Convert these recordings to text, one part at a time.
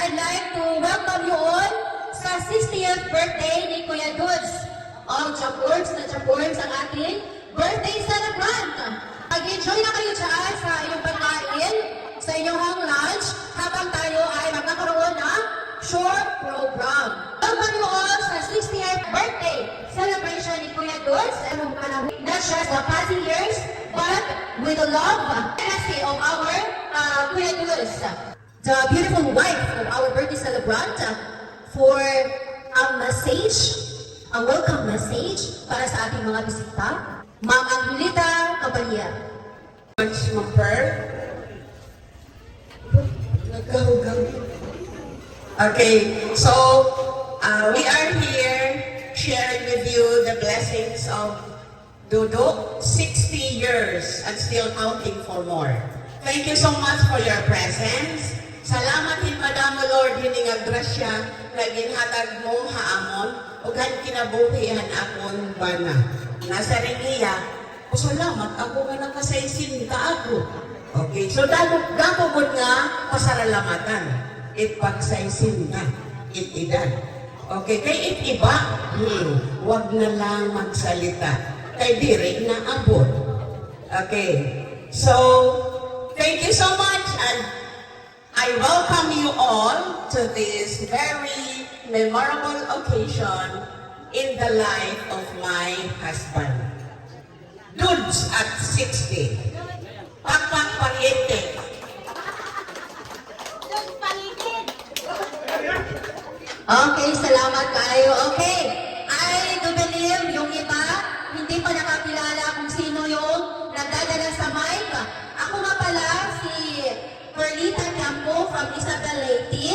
I'd like to welcome you all sa 60th birthday ni Kuya Dudes. Ang Chaporgs na Chaporgs ang ating birthday celebrant. Mag-enjoy na kayo dyan sa inyong pagkain, sa inyong lunch, habang tayo ay magkakaroon ng short program. Welcome you all sa 60th birthday celebration ni Kuya Dudes. Not just the passing years, but with the love and legacy of our Kuya Dudes. The beautiful wife of our birthday celebrant for a message, a welcome message para sa ating mga bisita, Ma'am Angelita Caballero. Okay, so we are here sharing with you the blessings of Dudok, 60 years and still counting for more. Thank you so much for your presence. Salamat hin Madamo Lord hining nga grasya nga ginhatag mo haamon ug han kinabuhihan akon bana. Nasa ring iya, salamat ako nga nakasaysin ka ako. Okay, so dako gud nga pasaralamatan. Ipagsaysin ka, itidan. Okay, kay itiba, wag na lang magsalita. Kay diri na abot. Okay, so thank you so much and I welcome you all to this very memorable occasion in the life of my husband. Dudes at 60. Pakpak pariente. Okay, salamat kayo. Okay, I do believe yung iba hindi pa nakakilala kung sino yung nagdadala sa mic. Ako nga pala si Perlita Campo from Isabel Leyte,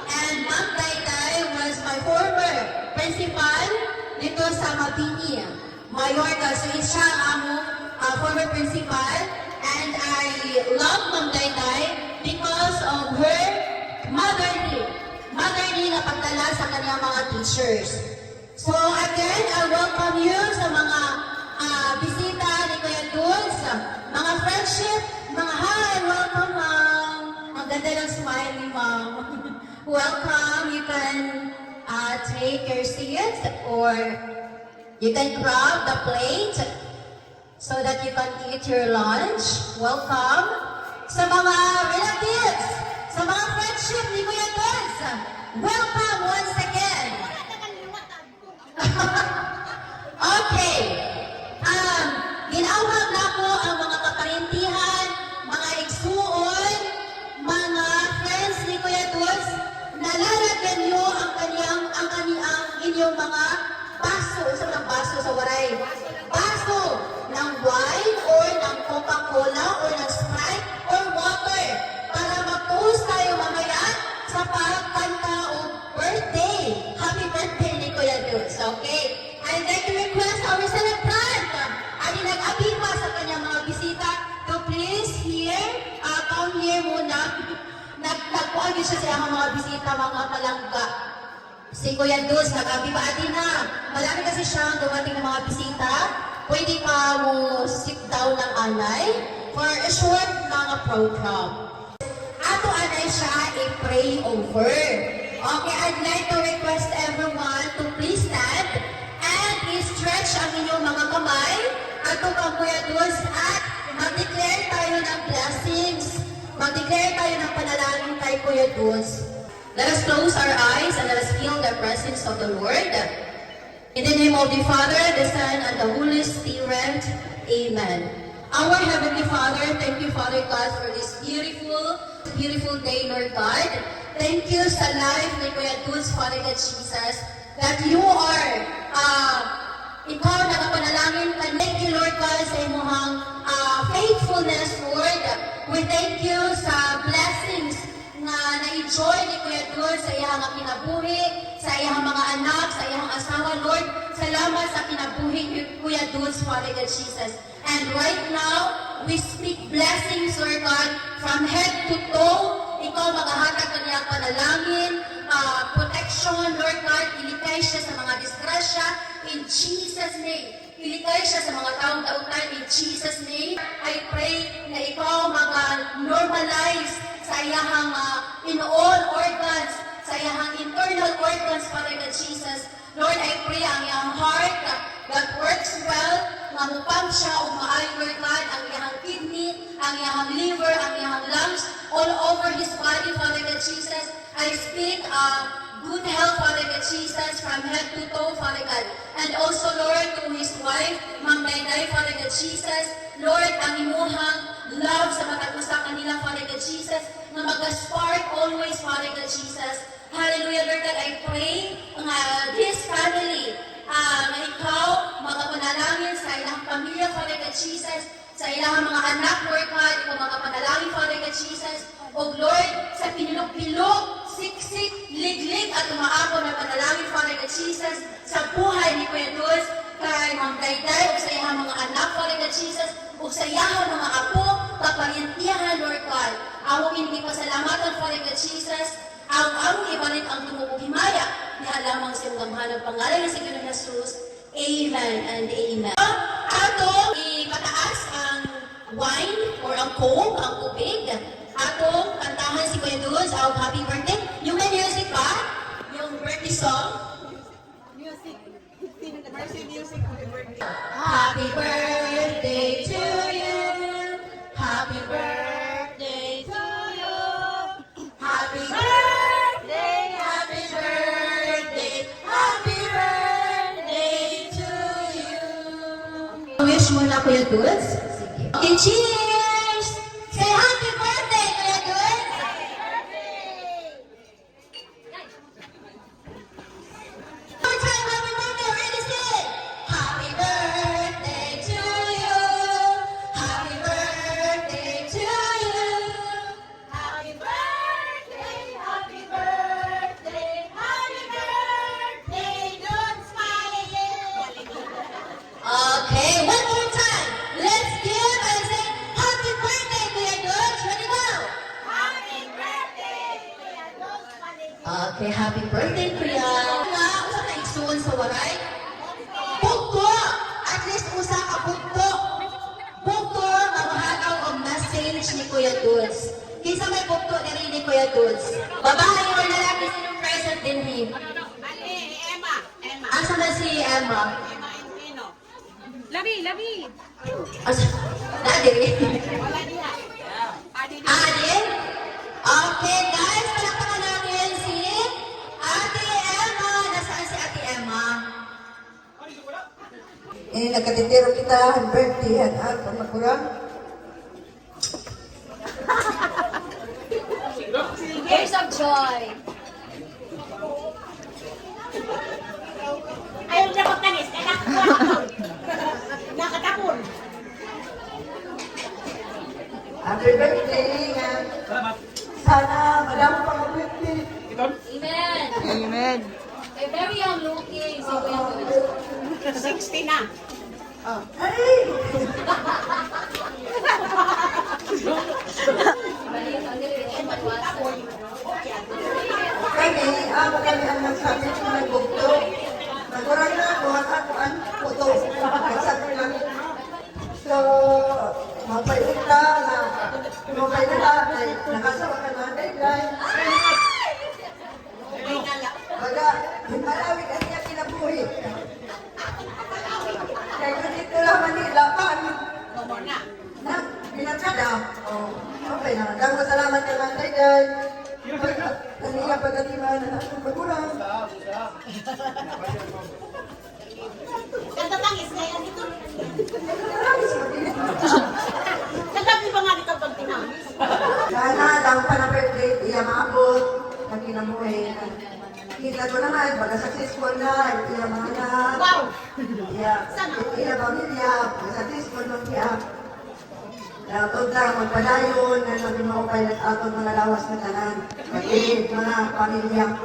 and Ma'am Dayday was my former principal dito sa Mabini, Mayorga. So siya ang former principal, and I love Ma'am Dayday because of her motherly na pagdala sa kanyang mga teachers. So again, I welcome you sa mga bisita ni Kuya Dudes, mga friendship, mga hi, welcome ma'am. Ang ganda ng smile ni ma'am. Welcome, you can take your seat or you can grab the plate so that you can eat your lunch. Welcome. Sa mga relatives, sa mga friendship ni Kuya Dudes, welcome once again. Okay. Ginawag na ko ang mga kaparintihan, mga igsuon, mga friends ni Kuya Dudes, nalalagyan nyo ang inyong mga baso, sa baso sa waray. Baso ng wine or ng Coca-Cola or ng Sprite or water para mag-toast tayo mamaya sa pagkanta o birthday. Happy birthday ni Kuya Dudes, okay? I'd like to request our celebrant, ang nag-abi pa sa kanyang mga bisita, to please come here muna. Nagtagpuan siya sa mga bisita, mga palangga. Si Kuya Dudes, nag-abi pa atin na. Malami kasi siyang dumating ng mga bisita. Pwede ka mo sit down ng anay for a short mga program. Ato anay siya i-pray over. Okay, I'd like to request everyone to please stand and i-stretch ang inyong mga kamay ato kang Kuya Dudes at mag-declare tayo ng blessings. Mag-declare tayo ng panalangin kay Kuya Dudes. Let us close our eyes and let us feel the presence of the Lord. In the name of the Father, the Son, and the Holy Spirit. Amen. Our Heavenly Father, thank you, Father God, for this beautiful day, Lord God. Thank you sa life ni Kuya Dudes, Father God Jesus, that you are, ikaw nakapanalangin ka. Thank you, Lord God, sa imuhang faithfulness, Lord. We thank you sa blessings na na-enjoy ni Kuya Dudes sa iyang kinabuhi, sa iyang mga anak, sa iyang asawa, Lord. Salamat sa kinabuhi ni Kuya Dudes, Father God Jesus. And right now, we speak blessings, Lord God, from head to toe. Ikaw maghahatag ka niyang panalangin, protection, Lord God, iligay siya sa mga disgrasya, in Jesus' name. Iligay siya sa mga taong dautan, in Jesus' name. I pray na ikaw mag-normalize sa iyahang in all organs, sa iyahang internal organs, Father God Jesus. Lord, I pray ang iyang heart that works well, mamupang siya o maayo, Lord God, ang iyahang kidney, ang iyahang liver, ang iyahang lungs, all over his body, Father God Jesus. I speak good health, Father God Jesus, from head to toe, Father God. And also, Lord, to his wife, Ma'am Dayday, Father God Jesus. Lord, ang imuhang love sa matag usa kanila, Father God Jesus, na mag-spark always, Father God Jesus. Hallelujah, Lord God, I pray this family, na ikaw, magapanalangin sa ilang pamilya, Father God Jesus, sa ilang mga anak, Lord God, ikaw magapanalangin, Father God Jesus, o Lord, sa pinilog-pilog, siksik, liglig, at umaako na panalangin, Father God Jesus, sa buhay ni Kuya Dulce, kay Ma'am Dayday, o sa iyang mga anak, Father God Jesus, o sa iyang mga apo, kaparintiyahan, Lord God. Among hindi pasalamatan, Father God Jesus, ang among ibalit ang tumubog himaya, ni alamang sa iyong gamhanang pangalan ng Sigurong Jesus. Amen and amen. Atong ipataas ang wine or ang coke, ang tubig. Atong kantahan si Kuya Dulce ang happy birthday. Yung may music ba? Yung birthday song? Happy birthday to you. Happy birthday to you. Happy birthday, happy birthday, happy birthday to you. Wish mo na, Kuya Dulce? Sige. Okay, cheers! Say happy birthday, Kuya Dulce! One time, happy birthday, ready, set! Happy birthday to you! Happy birthday to you! Happy birthday, happy birthday, happy birthday, don't smile. Okay, one more time. Let's give and say happy birthday, Kuya Dulce. Ready, go! Happy birthday, Kuya Dulce. Okay, happy birthday, Kuya. Usa ka igsuon sa waray? Bugto! At least usa ka bugto. Bugto nga mahalaw ang message ni Kuya Dulce. Kisa may bugto na rin ni Kuya Dulce. Babae o lalaki, sinong present din him? Emma. Asa na si Emma? Emma Infino. Labi. Asa? Dadi? Wala diha. Adi diha. Ate? Okay, guys, palakpakan natin si Ate Emma. Nasaan si Ate Emma? Nagkatitiro kita, happy birthday, at makurang. Years of joy. Ayaw na magtanis. Nakatapon. Happy birthday, nga. Sana madamo pang birthday. Amen. Amen. A very young looking si Kuya Dulce. 60 na. Ay! Kami ang nagsabi ng nagbugto. Nagurang na ako ang puto. Nagsabi na. So, mapailit na nakasawa ka na Dayday. Baga, Malawi ka niya kinabuhi. Kaya kung dito lang Manila, paano? Na, pinagkada. Okay na. Dago salamat ka lang Dayday. Kaniya pagkatiman na akong magulang. Katatangis na yan dito. Nangis mo din. Katabi ba nga dito pag tinangis? Sana daw pa na birthday, iya maabot. Pagkinamuhi. Kita ko naman, baga successful na, iya mga anak. Wow! Iya pamilya, successful nung iya. Tawag lang, magpadayon, na sabi mo kayo nag-atod mga lawas na tanan. Pagkilit mga pamilya.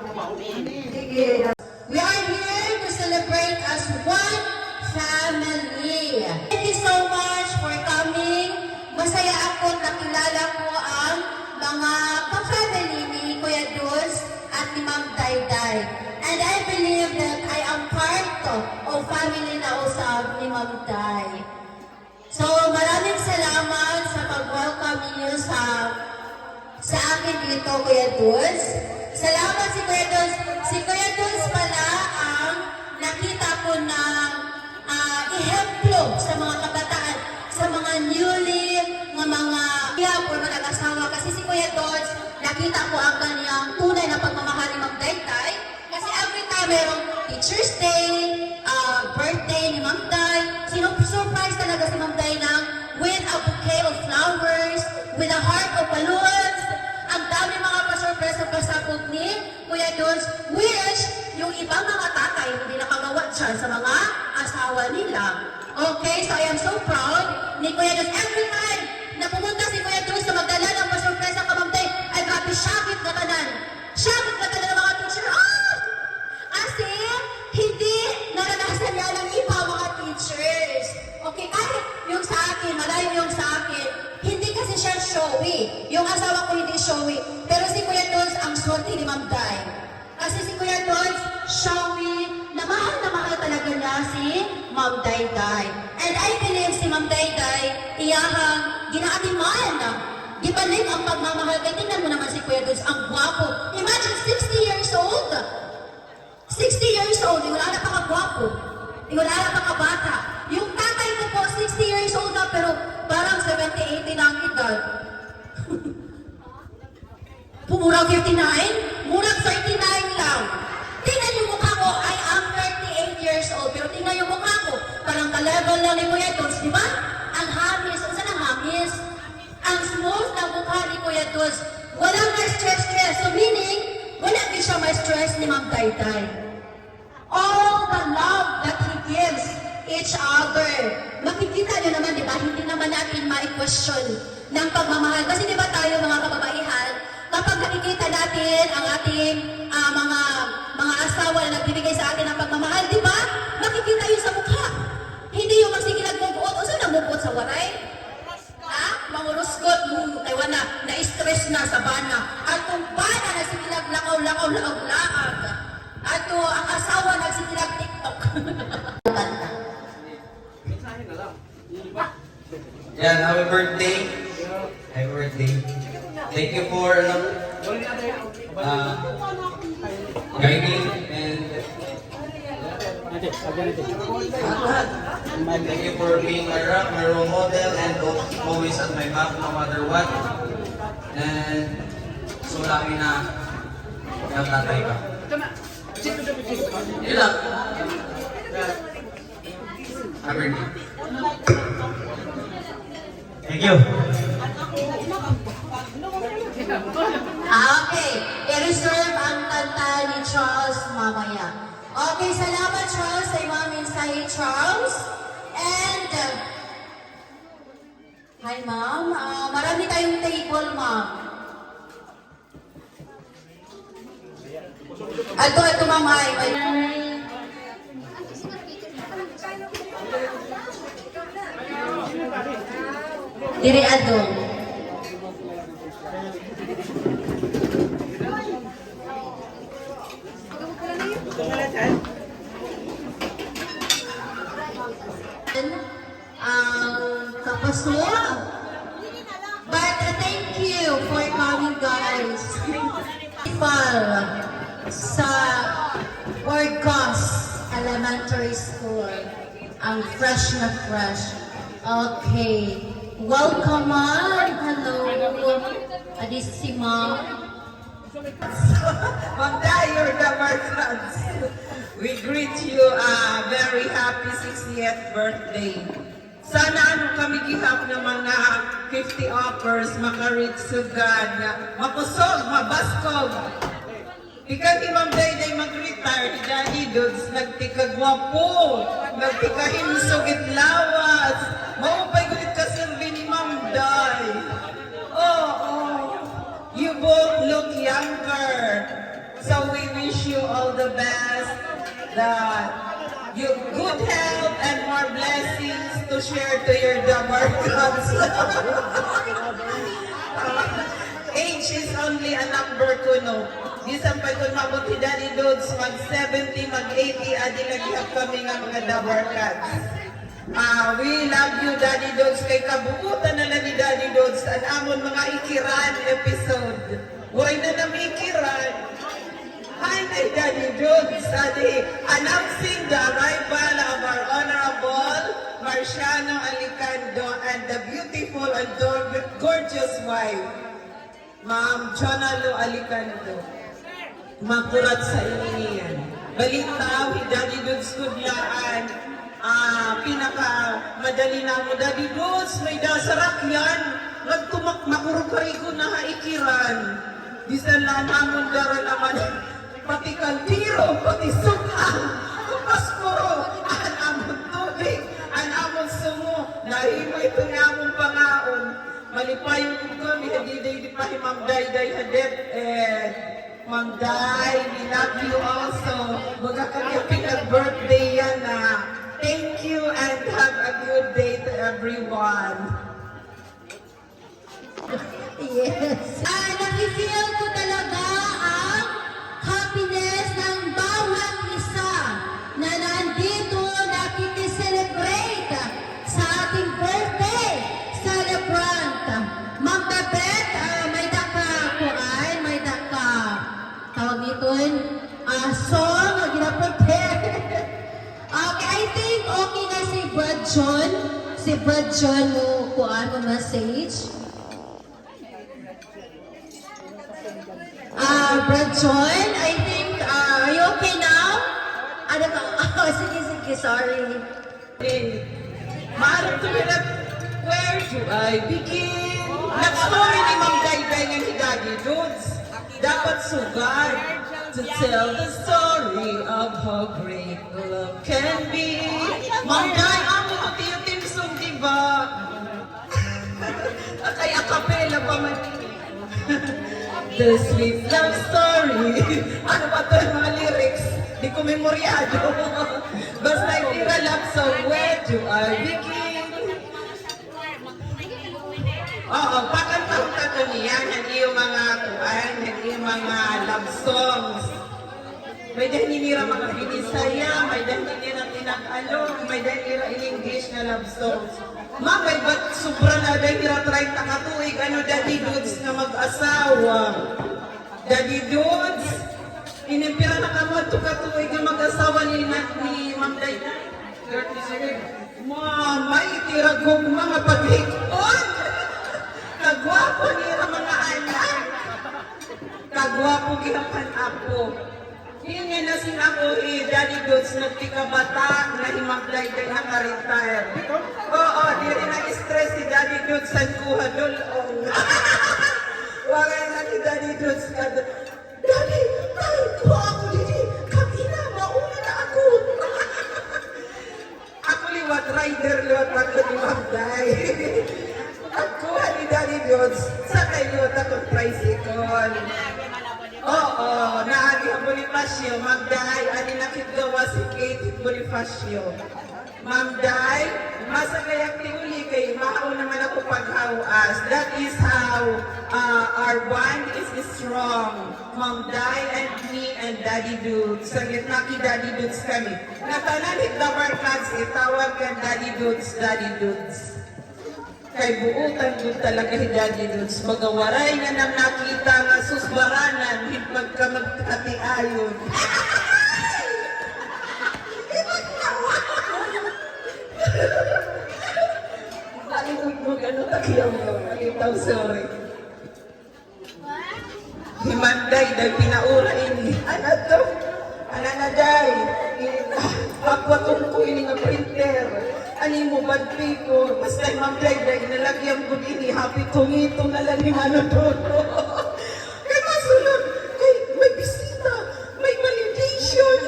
Sige. We are here to celebrate as one family. Thank you so much for coming. Masaya ako nakilala ko ang mga ka-family ni Kuya Dulce at ni Ma'am Dayday. And I believe that I am part of family na usab ni Ma'am Day. So maraming salamat sa pag-welcome niyo sa akin dito, Kuya Dudes. Salamat si Kuya Dudes. Si Kuya Dudes pala ang nakita ko na ehemplo sa mga kabataan, sa mga newly, mga po na nag-asawa. Kasi si Kuya Dudes, nakita ko ang kanyang tunay na pagmamahal ni Ma'am Dayday. Kasi every time merong Teacher's Day, birthday ni Ma'am Day, surprise talaga si Ma'am Day ng with a bouquet of flowers, with a heart of balloons. Ang dami mga pa-surprise na pasabog ni Kuya Dudes, which yung ibang mga tatay hindi nakagawa dyan sa mga asawa nila. Okay, so I am so proud ni Kuya Dudes. Every time na pumunta si Kuya Dudes na magdala ng pa-surprise ng Ma'am Day, ay grabe, syakit na kanan. Syakit na kanan ng mga teacher. Kasi hindi naranasan niya ng iba mga teachers. Okay, kahit yung sa akin, malayo yung sa akin, hindi kasi siya showy. Yung asawa ko hindi showy. Pero si Kuya Dudes ang swerte ni Ma'am Day. Kasi si Kuya Dudes, showy, na mahal talaga niya si Ma'am Dayday. And I believe si Ma'am Dayday, iyahang ginaatiman. Di ba rin ang pagmamahal? Kaya tingnan mo naman si Kuya Dudes, ang gwapo. Imagine, 60 years old. 60 years old, wala na pakagwapo. Wala na pakabata. Yung tatay ko po, 60 years old na, pero parang 70, 80 na ang edad. Pumurang 59, murang 39 lang. Tingnan yung mukha ko, I am 38 years old, pero tingnan yung mukha ko, parang ka-level lang ni Kuya Dudes, di ba? Ang hamis, saan ang hamis? Ang smooth na mukha ni Kuya Dudes, walang na-stress. So meaning, wala din siya ma-stress ni Ma'am Dayday. All the love that he gives each other. Makikita nyo naman, di ba? Hindi naman natin ma-question ng pagmamahal. Kasi di ba tayo mga kababaihan, kapag nakikita natin ang ating mga asawa na nagbibigay sa atin ng pagmamahal, di ba? Makikita yun sa mukha. Hindi yung magsigilag mubuot. O saan namubuot sa waray? Ha? Mangurusgot mo, ewan na, na-stress na sa bana. At kung bana nagsigilag lakaw-lakaw, laog-laag. At ang asawa nagsigilag TikTok. Yan, happy birthday. Happy birthday. Thank you for guiding and thank you for being my rock, my role model, and always at my back no matter what. And so lucky na nagtatay ka. Yun lang. Happy birthday. Thank you. Okay, i-reserve ang kanta ni Charles mamaya. Okay, salamat Charles sa imong mensahe, Charles. And, hi ma'am, marami tayong table, ma'am. Ito ma'am, hi. Diri adong. Kapaso. But thank you for coming, guys. Sa Orgos Elementary School. Ang fresh na fresh. Okay. Welcome, ma'am. Hello. This is si ma'am. Ma'am Day, you're the Marcans. We greet you a very happy 60th birthday. Sana ano kami gihap ng mga 50 offers, makareach sugad, makusog, mabaskog. Ikaw ni Ma'am Day mag-retire, Daddy Dudes, nagtikagwapo, nagtikahimsog itlawas. Maupay gulit ka silbi ni Ma'am Day. Oh, you both look younger. So we wish you all the best, that you good health and more blessings to share to your Dabarkans. Age is only a number kuno. Bisan pa kung mabuti Daddy Dudes, mag-70, mag-80, adi naghihap kami nga mga Dabarkans. We love you, Daddy Dods. Kay kabuutan na lang ni Daddy Dods. Ang amon mga ikiran episode. Huwag na namikiran. Hi, my Daddy Dods. Announcing the arrival of our Honorable Marciano Alicando and the beautiful and gorgeous wife, Ma'am Jonalo Alicando. Makurat sa iniyan. Balitaw, Daddy Dods Kudlaan. Pinaka madali na mo, Daddy Dods, may dasarak yan. Nagtumak makurukay ko na haikiran. Bisan lang namon daral naman. Pati kaldiro, pati suka, pasporo, ang amon tubig, ang amon sumo, nahimay ito nga amon pangaon. Malipayon ko kami, hadiday di pa Ma'am Dayday hadet, Ma'am Day, we love you also. Magkakagapin ang birthday yan na. Thank you and have a good day to everyone. Yes. Nakifeel ko talaga ang happiness ng bawat isa na nandito nakikiselebrate sa ating birthday celebrant. Ma'am Babet, may kuan, may tawag nito, song, gina-prepare. Okay, I think okay na si Brad John. Si Brad John mo kuan mo message. Brad John, I think, are you okay now? Ano ka? Oh, sige, sorry. Maharap to me na, where do I begin? Nag-story ni Ma'am Dayday nga ni Daddy Dods. Dapat sugar to tell the story of how great love can be. Ma'am Day, amo ko tiyo timsong, diba? Kaya kapela pa man. The sweet love story. Ano ba ito yung mga lyrics? Di ko memoryado. Basta itira love song, where do I begin? Oo, pakantang tato niya, hindi yung mga kuan, hindi yung mga love songs. May dahil nila mga binisaya, may dahil nila tinakalo, may dahil nila in English na love songs. Ma'am, may ba't sobra na dahil nila try takatuig, ano, Daddy Dods na mag-asawa. Daddy Dods, inimpira na kamad to katuig na mag-asawa ni Ma'am Dayday. Ma'am, may itirag ko mga pag-hikon. Kagwapo nila mga anak. Kagwapo ginapan ako. Yun nga na sinako Daddy Dods nagtikabata na Ma'am Dayday naka-retire. Oo, di rin na-stress si Daddy Dods sa kuha dulong. Wala na ni Daddy Dods ka doon. Daddy, kuha ako dito. Kapina, mauna na ako. Ako liwat rider, liwat ako ni Ma'am Day. At kuha ni Daddy Dods, sa kay liwat akong tricycle. Oo, naagi ang Bonifacio, Ma'am Day, ani nakagawa si Kate Bonifacio. Ma'am Day, masagayak ni uli kay maaw naman ako paghawas. That is how our bond is strong. Ma'am Day and me and Daddy Dods. Sa gitna ki Daddy Dods kami. Natananit na barkads, itawag ka Daddy Dods, Daddy Dods. Kay buutan doon talaga ni Daddy Dods. Magawaray nga nang nakita nga susbaranan, hipag ka magkatiayon. Malimut mo gano'n takiyaw mo. Malitaw, sorry. Himanday, dahil pinaura ini. Ano to? Ano na day? Ako itong ko ini nga printer. Ani mo bad paper, basta Ma'am Dayday, nalagyan ko din, happy tungito na lang yung ano doon. Kaya masunod, may bisita, may validation.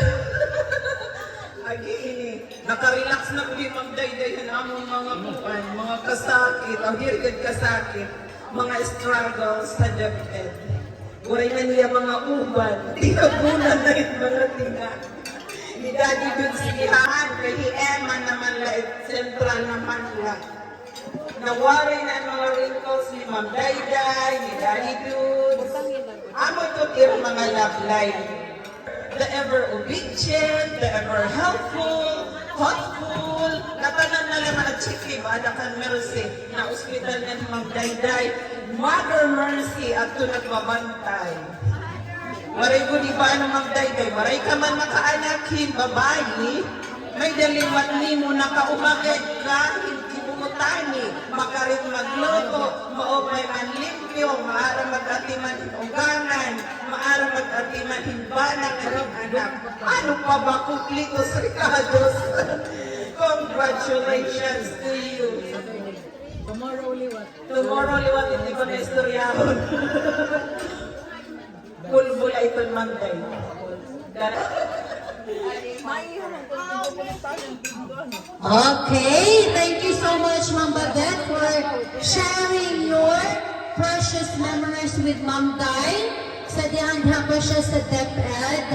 Agi ini, nakarelax na ko din Ma'am Dayday, yan among mga buwan, mga kasakit, ang hirgad kasakit, mga struggles sa DepEd. Uray na niya mga uban, tinabunan na yung mga tinga. Ni Daddy Dods siyahan, kay Emma naman la, sentral naman la. Nawari na ang mga wrinkles ni Ma'am Dayday, ni Daddy Dods. Amo to yung mga love life. The ever obedient, the ever helpful, thoughtful, natanan chikli ba kang Mercy na ospital nga ni Ma'am Dayday. Mother Mercy at ito nagbabantay. Waray ko di ba ano Ma'am Dayday? Waray ka man makaanakin, babae. May dalimat ni mo nakaumakit kahit ibumutani. Makarit magluto, maopay man limpyo, maara mag-atiman ugangan, maara mag-atiman himbanang anak. Ano pa ba Kuplitos Ricardos? Congratulations to you. Tomorrow liwat, hindi ko na istoryahon. Bulbula ito Monday. Okay, thank you so much, Ma'am Babette, for sharing your precious memories with Ma'am Day. Sa dihandha pa siya sa DepEd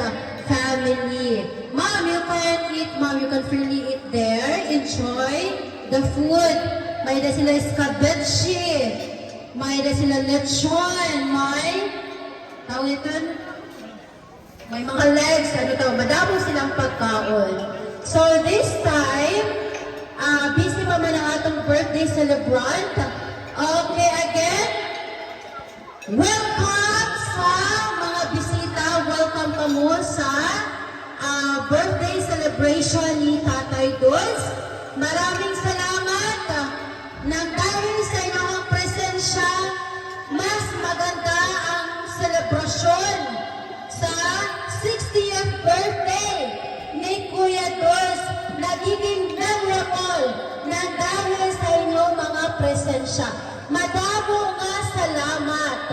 family. Ma'am, you can eat, Ma'am, you can freely eat there. Enjoy the food. May da sila escabeche. May da sila lechon. May, tawag ito? May mga legs, ano to, madamo silang pagkaon. So this time, busy pa man ang atong birthday celebrant. Okay, again, welcome sa mga bisita. Welcome pa mo sa birthday celebration ni Tatay Dulce. Maraming salamat. Nang dahil sa inyong presensya, mas maganda ang selebrasyon sa 60th birthday ni Kuya Dulce. Nagiging memorable na dahil sa inyong mga presensya. Madamo nga salamat.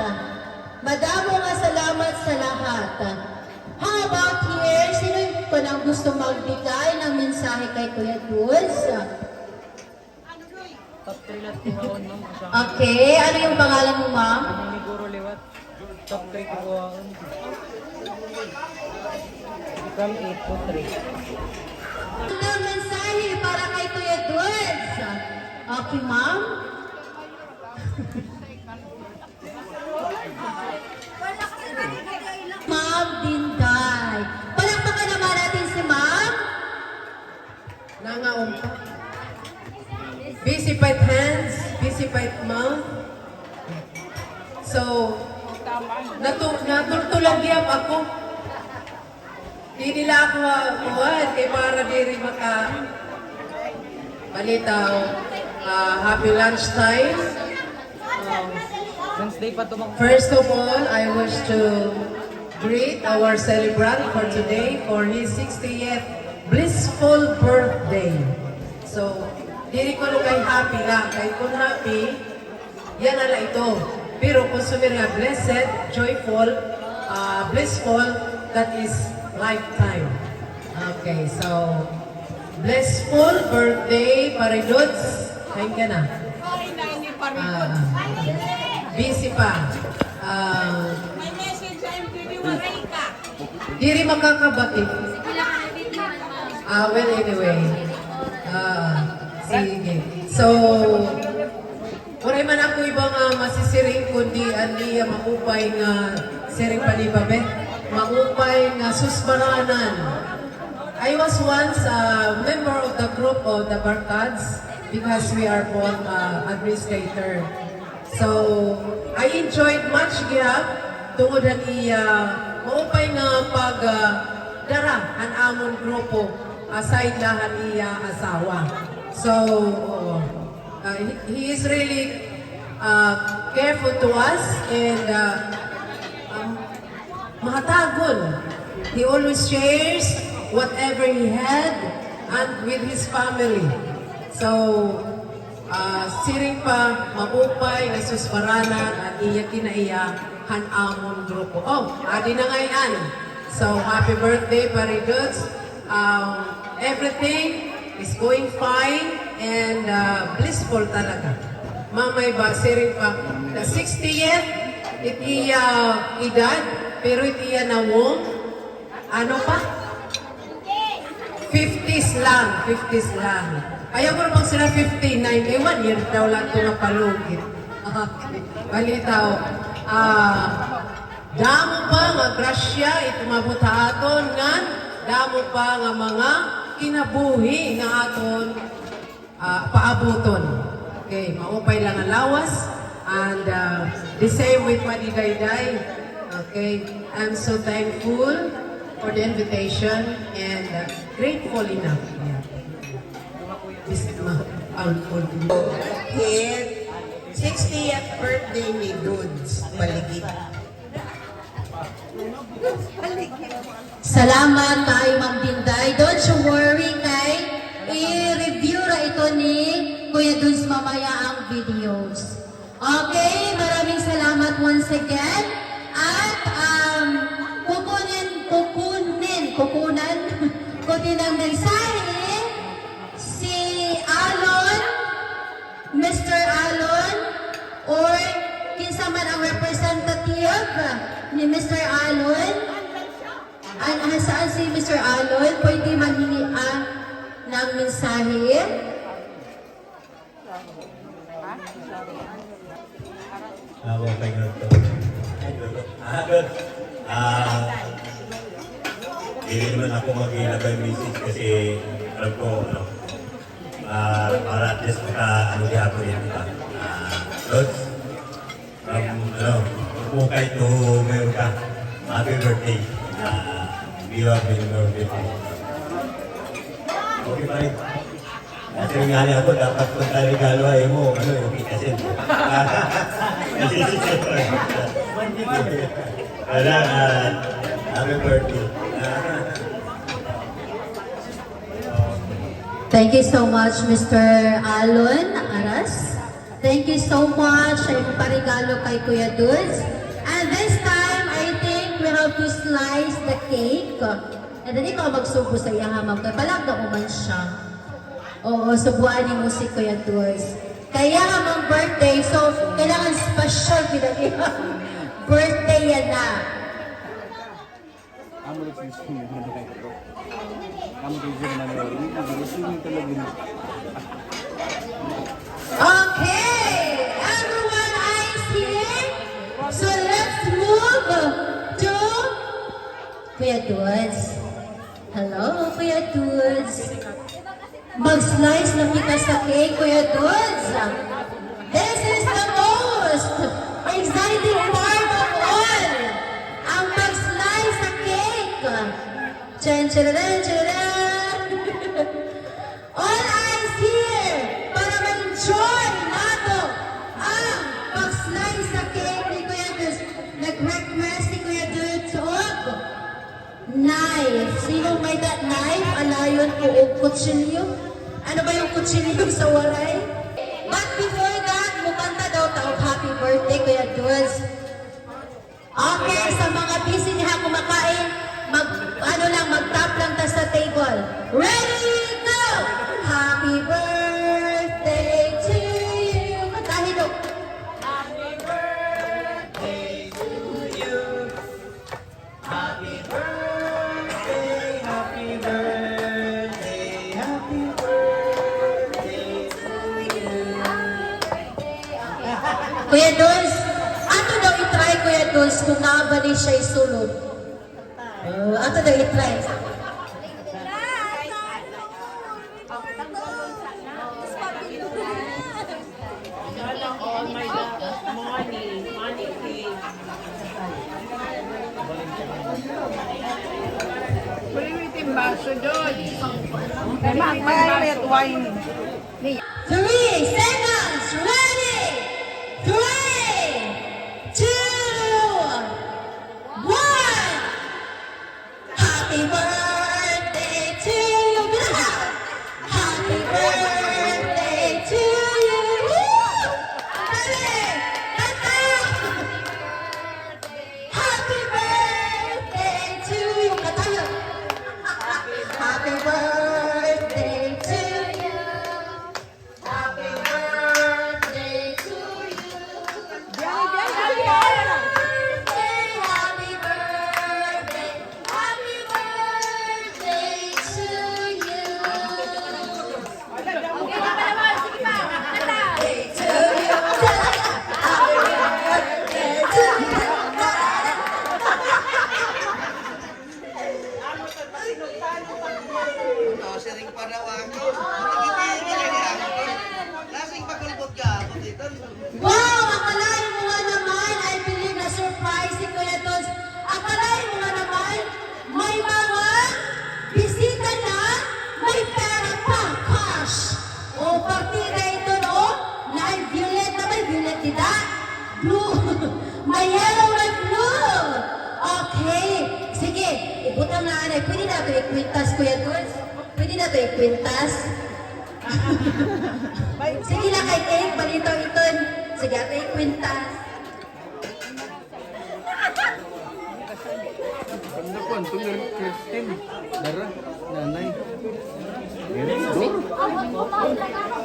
Madamo nga salamat sa lahat. How about here? Sino ko nang gusto magbigay ng mensahe kay Kuya Dulce? Top 3 lang kuhaon, ma'am. Kasama Okay, ano yung pangalan mo, ma'am? ni Guro Liwat. Top 3 kuhaon. From 8 to 3. Ang mensahe para kay Kuya Dulce. Okay, ma'am? Ma'am Dinday. Palakpakan naman natin si ma'am. Nangaon pa. Busy fight hands, busy fight mouth. So, natultulag ako. Di nila ako kuhan, kay para di rin maka balitaw. Happy lunchtime. Wednesday pa ito, ma'am. First of all, I wish to greet our celebrant for today for his 60th blissful birthday. So, diri ko no kay happy lang. Kay kung happy, yan ala ito. Pero kung sumira blessed, joyful, blissful, that is lifetime. Okay, so, blissful birthday, Paridots. Kain ka na. Busy pa. May message sa MTV Waray ka. Diri makakabati. Well, anyway. Sige. So, wala man ako ibang masisiring kundi ani maupay nga siring panibabe. Maupay nga susbaranan. I was once a member of the group of the Barkads because we are both administrator. So, I enjoyed much gihap tungod ani maupay nga pag dara ang amon grupo aside lahat iya asawa. So, he is really careful to us and mahatagon. He always shares whatever he had and with his family. So, siring pa, mabupay, nasusbaranan, at iya kinaiya, hanamon grupo. Oh, adi na ngayon. So, happy birthday, Paridots. Everything is going fine and blissful talaga. Mamay ba, siring pa, the 60th, it iya edad, pero it iya na wong, ano pa? 50s lang, 50s lang. Ayaw ko naman sila 59, eh 1 year daw lang ito napalugit. Okay, balitaw. Damo pa nga grasya, ito mabutaton nga, damo pa nga mga kinabuhi nga aton paabuton. Okay, maupay lang ang lawas. And the same with Manidayday. Okay, I'm so thankful for the invitation and grateful enough. Yeah. This is my Hit 60th birthday ni Dudes Paligid. Salamat kay Ma'am Dinday. Don't you worry kay i-review ra ito ni Kuya Dudes mamaya ang videos. Okay, maraming salamat once again. At kukunin ang mensahe si Alon, Mr. Alon, or kinsa man ang representative ni Mr. Alon. Saan si Mr. Alon? Pwede manhingi ng mensahe. Okay na ito. Hindi naman ako mag-ilagay message kasi alam ko, para at least ano yan, diba? Lods, ukay to meron ka. Happy birthday. Biwa your birthday. Okay pa rin. Kasi nga niya ako, dapat kung taligalo ay mo, okay kasi. Happy birthday. Thank you so much, Mr. Alon Aras. Thank you so much sa iyong parigalo kay Kuya Dudes. And this time, I think we have to slice the cake. And then ikaw magsubo sa iya hamam. Kaya palag na uman siya. Oo, subuan ni mo si Kuya Dudes. Kaya hamang birthday, so kailangan special pinag-iba. Birthday yan na. Okay, everyone eyes here. So let's move to Kuya Dudes. Hello, Kuya Dudes. Mag-slice na kita sa cake, Kuya Dudes. This is the most exciting part of all. Ang mag-slice sa cake. Chan, chararan, chararan. All eyes here para ma-enjoy nato ang pag-slice sa cake ni Kuya Dudes. Nag-request si Kuya Dudes og knife. Sino may that knife? Alayon ko o kutsilyo? Ano ba yung kutsilyo sa waray? But before that, mukanta daw taong happy birthday, Kuya Dudes. Okay, sa mga busy niya kumakain, mag-tap lang ta sa table. Ready, go! Happy birthday to you. Kantahin o. Happy birthday to you. Happy birthday, happy birthday, happy birthday to you. Kuya Dudes, ato daw itry, Kuya Dudes, kung nakabali siya isulod. Ato daw itry. Oh my God. Money, please. Kuliwitin baso doon. Mag-violet wine. 3 seconds, ready? 3, 2, 1. Happy birthday to you. Happy birthday to you. Woo! Dali! Kanta! Happy birthday to you. Kanta yun. Happy birthday to you. Happy birthday to you. birthday, kwintas. Sige lang kay cake, balito iton. Sige, kay kwintas. Ganda ko, ang tuloy Christine. Dara, nanay.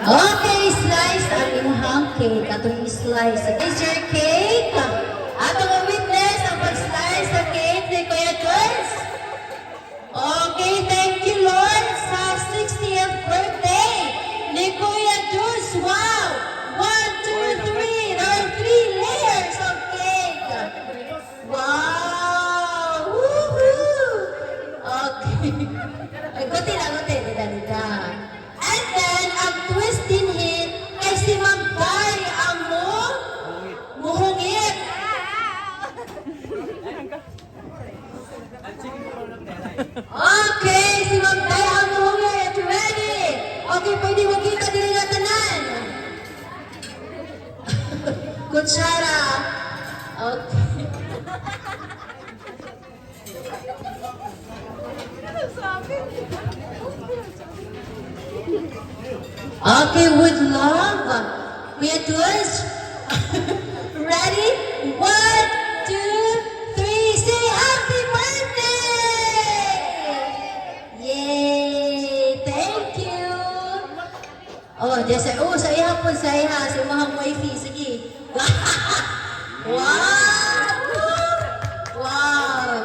Okay, slice ang inyong cake. Atong i-slice. Is your cake? Atong witness ang pag-slice sa cake ni Kuya Dulce. Okay, thank you Lord sa 60th birthday ni Kuya Dulce. Wow! 1, 2, 3. There are 3 layers of cake. Wow! Woohoo! Okay. Ay, guti lang, guti. Dida. And then, ang twist din hit ay si Ma'am Day ang muhungit. Okay, si Ma'am Day ang muhungit. Ready? Okay, pwede mo kita din na tanan. Kutsara. Okay. Okay, with love. Kuya Dulce. Ready? 1, 2, 3. Say happy birthday! Yay! Thank you! Oh, sa iha po, sa iha. Sa mga wifi. Sige. Wow! Wow!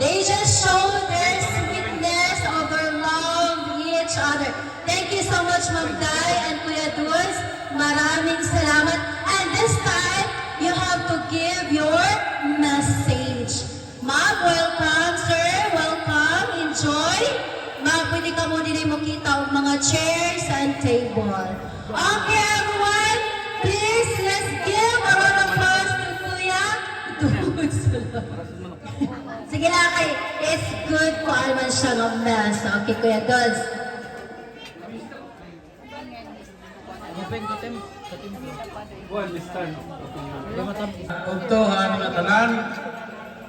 They just show their sweetness of their love each other. Thank you so much, Ma'am Day and Kuya Dulce. Maraming salamat. And this time, you have to give your message. Ma'am, welcome, sir. Welcome. Enjoy. Ma'am, pwede ka mo din mo kita ang mga chairs and table. Okay, everyone. Please, let's give a round of applause to Kuya Dulce. Sige na, kay. It's good kung alman siya ng mess. Okay, Kuya Dulce. Open ko, Tim. Sa team ko. Well, this time. Hindi matamis. Ugto ha mga tanan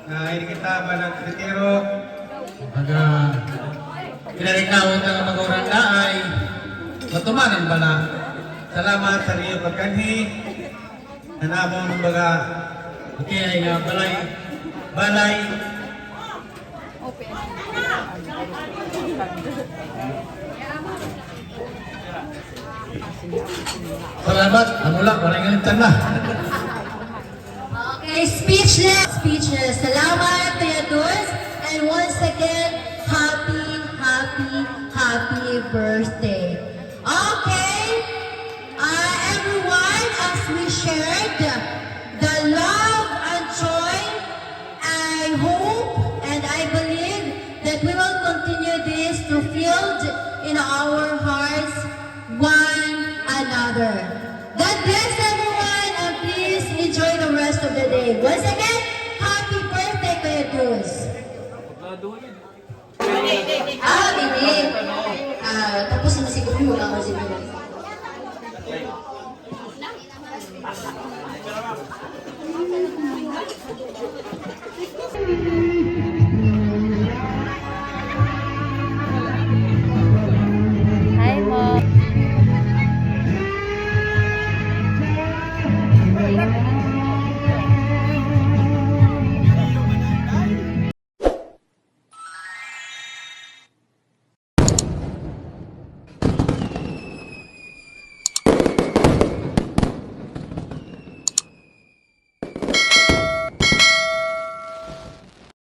na hindi kita managtitiro pag pinarikawon ng mga oranda ay matumanan ba na salamat sa iyo pagkanhi na namo ng baga okay nga balay salamat ano lang parang ganito na. Okay, speechless. Salamat, Kuya Dulce. And once again, happy birthday. Okay, everyone, as we shared the love and joy, I hope and I believe that we will continue this to fill in our hearts one another. God bless everyone and please enjoy the rest of the day. Once again, happy birthday, Kuya Dulce. Bini. Tapos na siguro yung mga siguro.